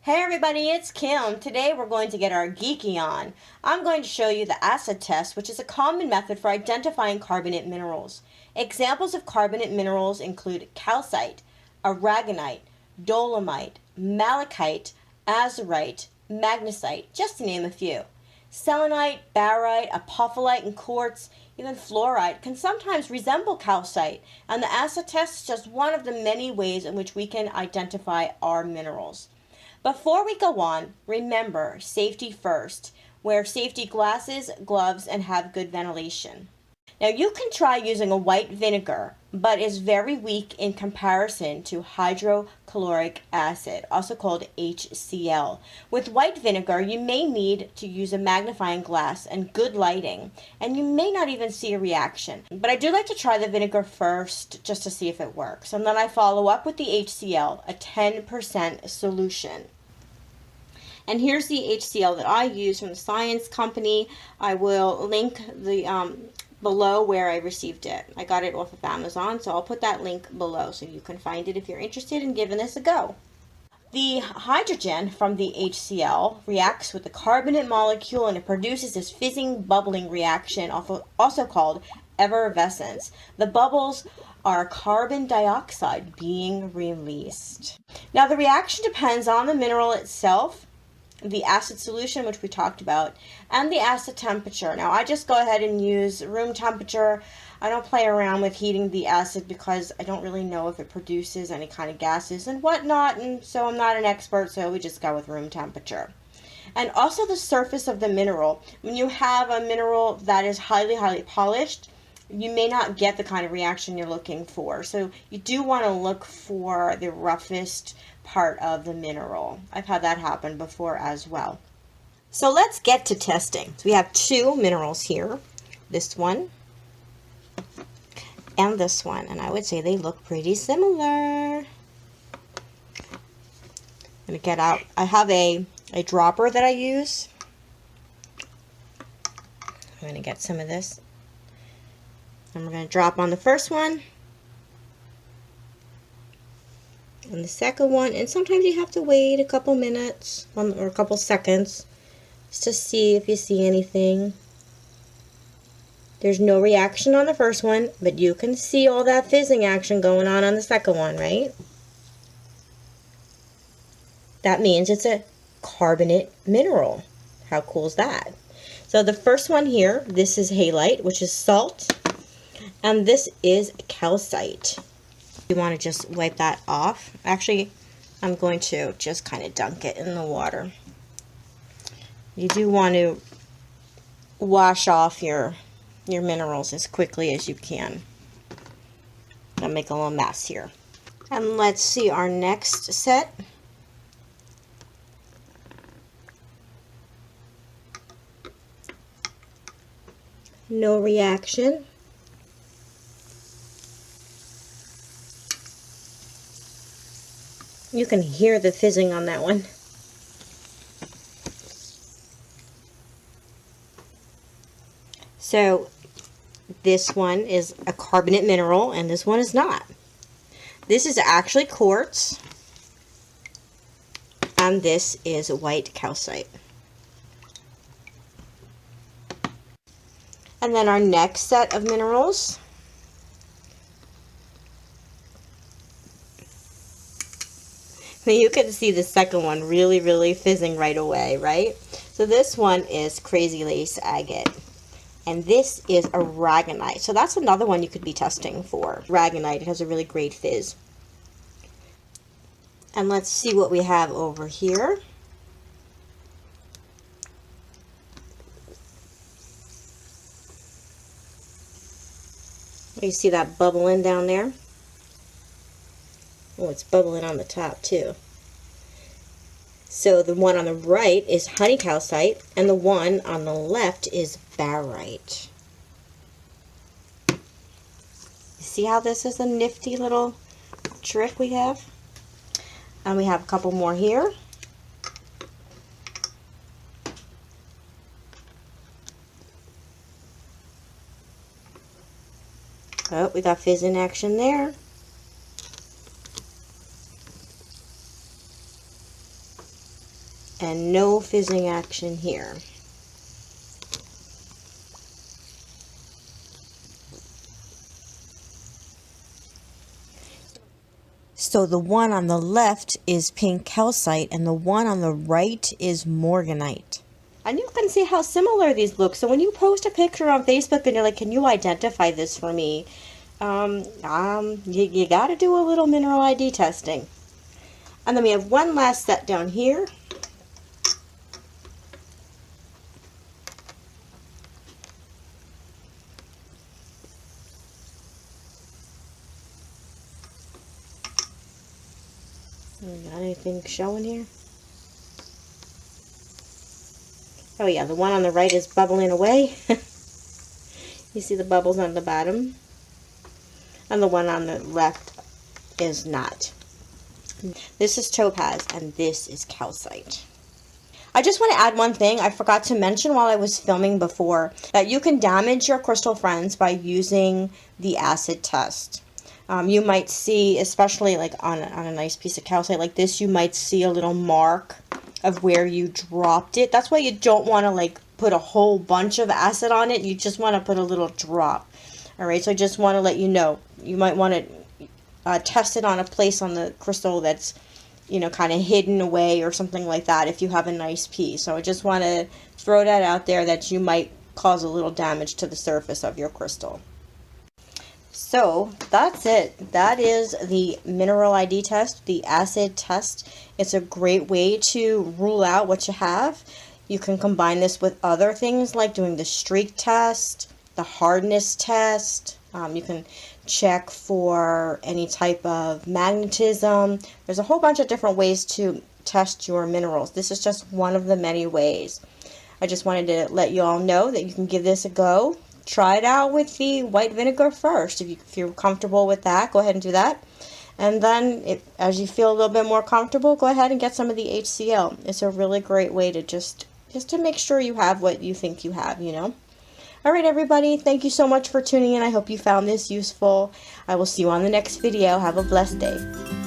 Hey everybody, it's Kim. Today we're going to get our geeky on. I'm going to show you the acid test, which is a common method for identifying carbonate minerals. Examples of carbonate minerals include calcite, aragonite, dolomite, malachite, azurite, magnesite, just to name a few. Selenite, barite, apophyllite, and quartz, even fluorite, can sometimes resemble calcite, and the acid test is just one of the many ways in which we can identify our minerals. Before we go on, remember safety first. Wear safety glasses, gloves, and have good ventilation. Now you can try using a white vinegar, but is very weak in comparison to hydrochloric acid, also called HCl. With white vinegar, you may need to use a magnifying glass and good lighting, and you may not even see a reaction. But I do like to try the vinegar first just to see if it works. And then I follow up with the HCl, a 10% solution. And here's the HCl that I use from the Science Company. I will link the below where I received it. I got it off of Amazon, so I'll put that link below so you can find it if you're interested in giving this a go. The hydrogen from the HCl reacts with the carbonate molecule and it produces this fizzing, bubbling reaction, also called effervescence. The bubbles are carbon dioxide being released. Now the reaction depends on the mineral itself, the acid solution, which we talked about, and the acid temperature. Now I just go ahead and use room temperature. I don't play around with heating the acid because I don't really know if it produces any kind of gases and whatnot, and so I'm not an expert, so we just go with room temperature. And also the surface of the mineral. When you have a mineral that is highly polished, you may not get the kind of reaction you're looking for. So you do want to look for the roughest part of the mineral. I've had that happen before as well. So let's get to testing. So we have two minerals here, this one and this one, and I would say they look pretty similar. I'm going to get out, I have a dropper that I use. I'm going to get some of this. And we're going to drop on the first one and the second one, and sometimes you have to wait a couple minutes or a couple seconds just to see if you see anything. There's no reaction on the first one, but you can see all that fizzing action going on the second one, right? That means it's a carbonate mineral. How cool is that? So the first one here, this is halite, which is salt. And this is calcite. You want to just wipe that off. Actually, I'm going to just kind of dunk it in the water. You do want to wash off your minerals as quickly as you can. I'll make a little mess here. And let's see our next set. No reaction. You can hear the fizzing on that one. So this one is a carbonate mineral and this one is not. This is actually quartz and this is white calcite. And then our next set of minerals . You can see the second one really fizzing right away, right? So this one is crazy lace agate. And this is a Ragonite. So that's another one you could be testing for. Ragonite, it has a really great fizz. And let's see what we have over here. You see that bubbling down there? Oh, it's bubbling on the top too. So the one on the right is Honeycalcite, and the one on the left is barite. You see how this is a nifty little trick we have? And we have a couple more here. Oh, we got fizz in action there. and no fizzing action here. So the one on the left is pink calcite and the one on the right is Morganite. And you can see how similar these look. So when you post a picture on Facebook and you're like, can you identify this for me? You got to do a little mineral ID testing. And then we have one last set down here. Got anything showing here? Oh yeah, the one on the right is bubbling away. You see the bubbles on the bottom? And the one on the left is not. This is topaz and this is calcite. I just want to add one thing I forgot to mention while I was filming before, that you can damage your crystal friends by using the acid test. You might see, especially like on a nice piece of calcite like this, you might see a little mark of where you dropped it. That's why you don't want to like put a whole bunch of acid on it. You just want to put a little drop. Alright, so I just want to let you know. You might want to test it on a place on the crystal that's, you know, kind of hidden away or something like that if you have a nice piece. So I just want to throw that out there, that you might cause a little damage to the surface of your crystal. So that's it. That is the mineral ID test, the acid test. It's a great way to rule out what you have. You can combine this with other things like doing the streak test, the hardness test. You can check for any type of magnetism. There's a whole bunch of different ways to test your minerals. This is just one of the many ways. I just wanted to let you all know that you can give this a go. Try it out with the white vinegar first. If you're comfortable with that, go ahead and do that. And then, as you feel a little bit more comfortable, go ahead and get some of the HCl. It's a really great way to just to make sure you have what you think you have, you know. Alright everybody, thank you so much for tuning in. I hope you found this useful. I will see you on the next video. Have a blessed day.